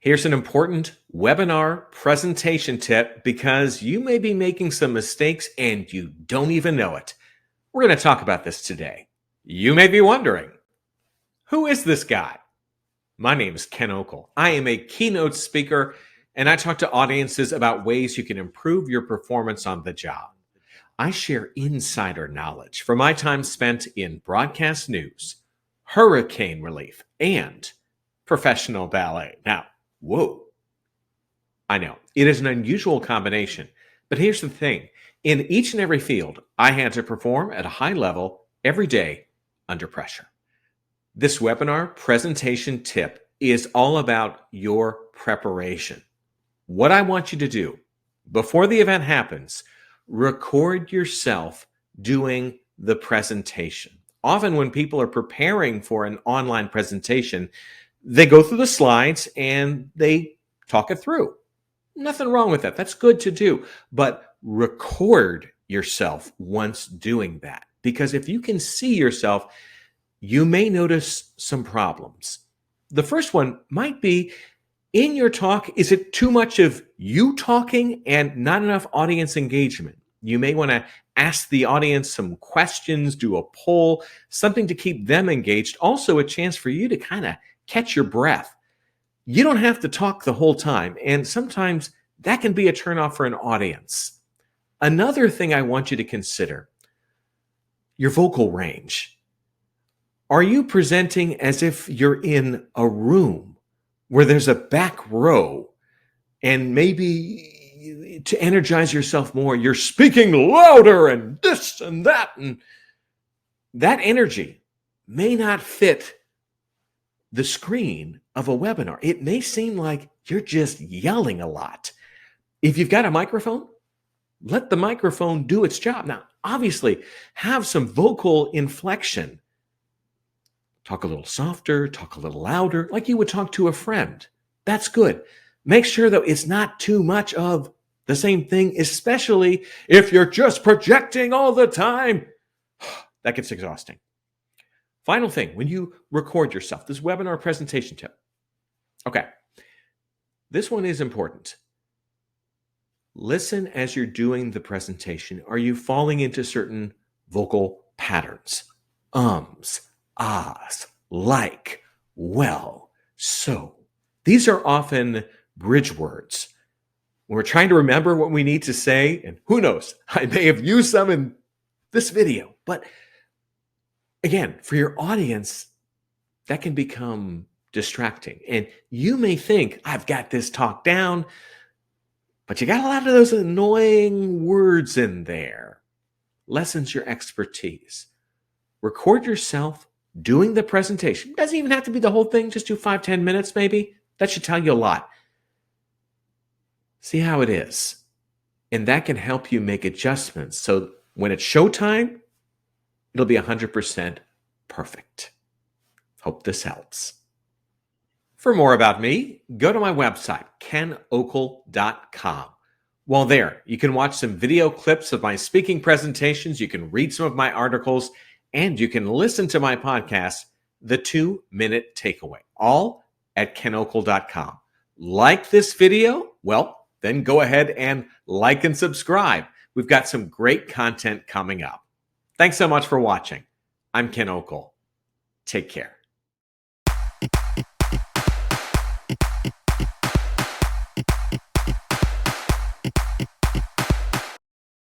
Here's an important webinar presentation tip because you may be making some mistakes and you don't even know it. We're going to talk about this today. You may be wondering, who is this guy? My name is Ken Okel. I am a keynote speaker and I talk to audiences about ways you can improve your performance on the job. I share insider knowledge from my time spent in broadcast news, hurricane relief, and professional ballet. Now, whoa. I know, it is an unusual combination, but here's the thing. In each and every field, I had to perform at a high level every day under pressure. This webinar presentation tip is all about your preparation. What I want you to do before the event happens, record yourself doing the presentation. Often when people are preparing for an online presentation, they go through the slides and they talk it through. Nothing wrong with that. That's good to do. But record yourself once doing that. Because if you can see yourself, you may notice some problems. The first one might be, in your talk, is it too much of you talking and not enough audience engagement? You may want to ask the audience some questions, do a poll, something to keep them engaged. Also a chance for you to kind of catch your breath. You don't have to talk the whole time, and sometimes that can be a turnoff for an audience. Another thing I want you to consider, your vocal range. Are you presenting as if you're in a room where there's a back row and maybe to energize yourself more, you're speaking louder and this and that, and that energy may not fit the screen of a webinar. It may seem like you're just yelling a lot. If you've got a microphone, let the microphone do its job. Now, obviously, have some vocal inflection. Talk a little softer, talk a little louder, like you would talk to a friend. That's good. Make sure, though, it's not too much of the same thing, especially if you're just projecting all the time. That gets exhausting. Final thing, when you record yourself, this webinar presentation tip. Okay, this one is important. Listen as you're doing the presentation. Are you falling into certain vocal patterns? Ums, ahs, like, well, so. These are often bridge words. When we're trying to remember what we need to say, and who knows, I may have used some in this video, but again, for your audience, that can become distracting. And you may think, I've got this talk down, but you got a lot of those annoying words in there. Lessens your expertise. Record yourself doing the presentation. Doesn't even have to be the whole thing. Just do 5-10 minutes maybe. That should tell you a lot. See how it is. And that can help you make adjustments. So when it's showtime, it'll be 100% perfect. Hope this helps. For more about me, go to my website, kenokel.com. While there, you can watch some video clips of my speaking presentations, you can read some of my articles, and you can listen to my podcast, The 2-Minute Takeaway, all at kenokel.com. Like this video? Well, then go ahead and like and subscribe. We've got some great content coming up. Thanks so much for watching. I'm Ken Okel. Take care.